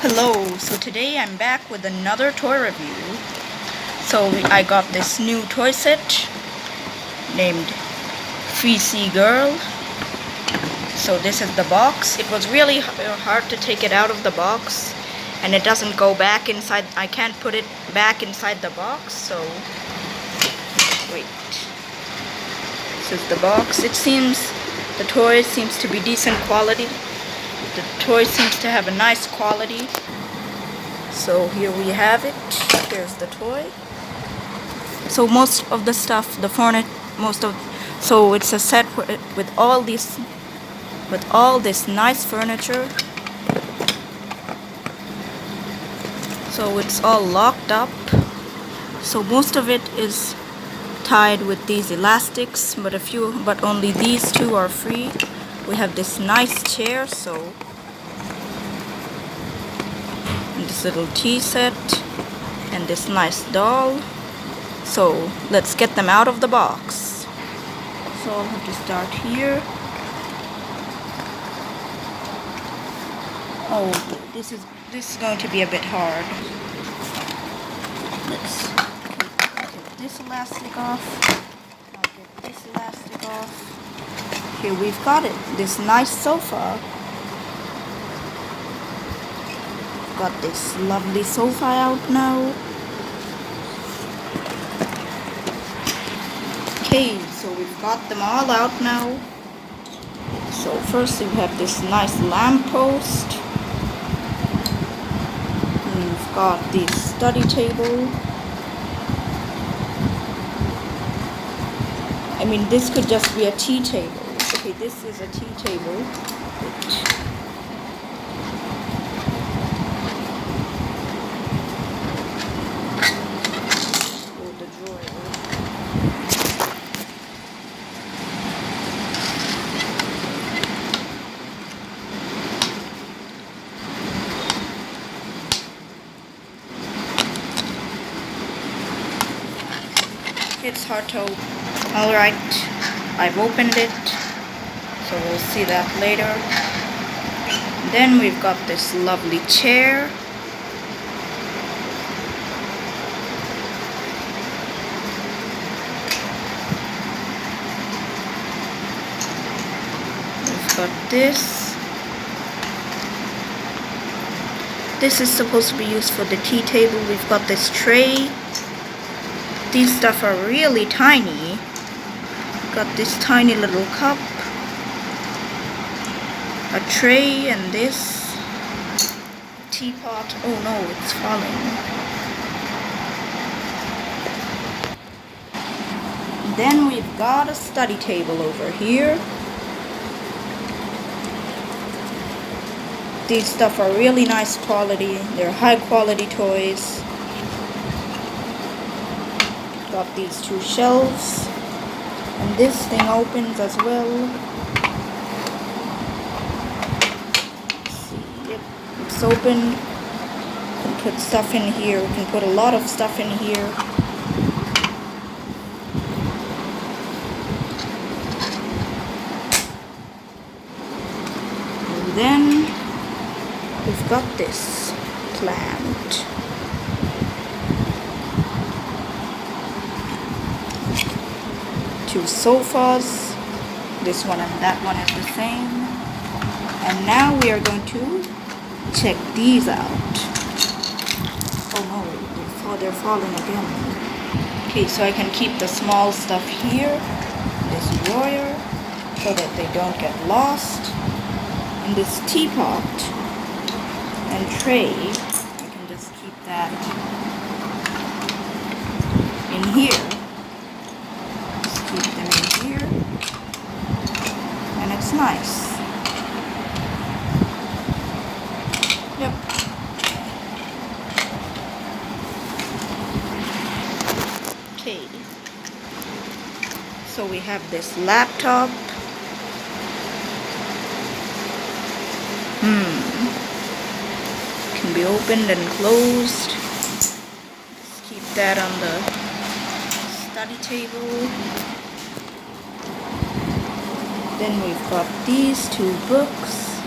Hello, so today I'm back with another toy review. I got this new toy set named Feecy Girl. So this is the box. It was really hard to take it out of the box, and it doesn't go back inside. I can't put it back inside the box, so wait. This is the box. The toy seems to be decent quality. The toy seems to have a nice quality. So here we have it. Here's the toy. So most of the stuff, so it's a set with all this nice furniture. So it's all locked up. So most of it is tied with these elastics, but only these two are free. We have this nice chair, and this little tea set, and this nice doll. So let's get them out of the box. So I'll have to start here. Oh, this is going to be a bit hard. Let's get this elastic off. I'll get this elastic off. Here we've got it. This nice sofa. Got this lovely sofa out now. Okay, so we've got them all out now. So first we have this nice lamppost. We've got this study table. I mean, this could just be a tea table. Okay, this is a tea table. It's hard to open. Alright, I've opened it, so we'll see that later. Then we've got this lovely chair. We've got this. This is supposed to be used for the tea table. We've got this tray. These stuff are really tiny. Got this tiny little cup, a tray, and this teapot. Oh no, it's falling. Then we've got a study table over here. These stuff are really nice quality. They're high quality toys. Got these two shelves, and this thing opens as well. Let's see, yep, it's open. We can put stuff in here. We can put a lot of stuff in here. And then we've got this plant. Two sofas, this one and that one is the same. And now we are going to check these out. Oh no, they're falling again. Okay, so I can keep the small stuff here, this drawer, so that they don't get lost. And this teapot and tray, I can just keep that in here. Keep them in here, and it's nice. Yep. Okay. So we have this laptop. Can be opened and closed. Just keep that on the study table. Then we've got these two books.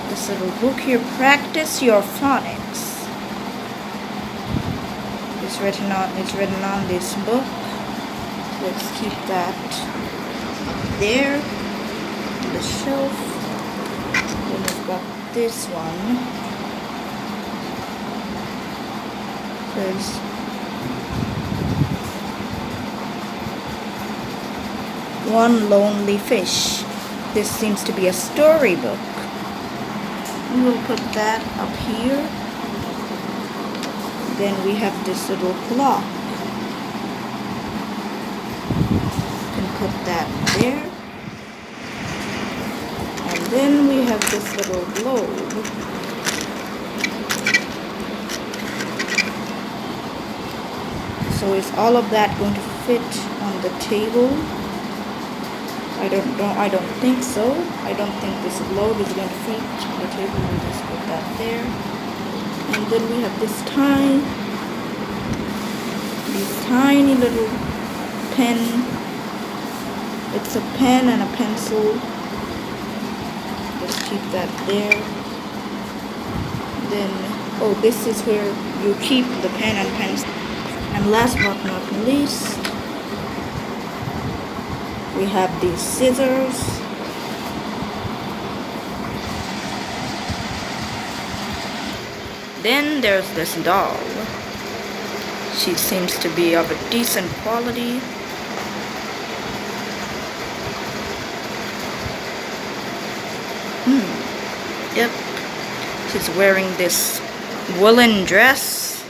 The this little book here, Practice Your Phonics. It's written on this book. Let's keep that there on the shelf. Then we've got this one. There's One Lonely Fish. This seems to be a storybook. We'll put that up here. Then we have this little clock. You can put that there. And then we have this little globe. So is all of that going to fit on the table? I don't think so. I don't think this globe is going to fit on the table. We'll just put that there. And then we have these tiny little pen. It's a pen and a pencil. Just keep that there. Then, oh, this is where you keep the pen and pencil. And last but not least, we have these scissors. Then there's this doll. She seems to be of a decent quality. Yep. She's wearing this woolen dress.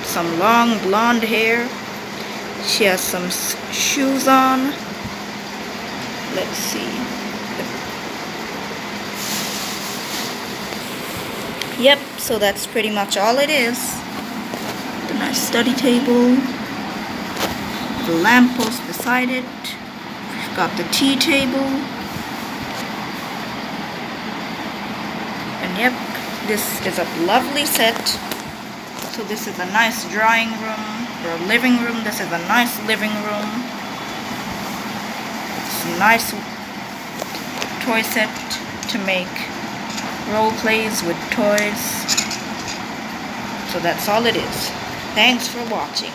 Some long blonde hair. She has some shoes on. Let's see. Yep, so that's pretty much all it is. The nice study table. The lamppost beside it. We've got the tea table. And yep, this is a lovely set. So this is a nice drawing room or living room. This is a nice living room. It's a nice toy set to make role plays with toys. So that's all it is. Thanks for watching.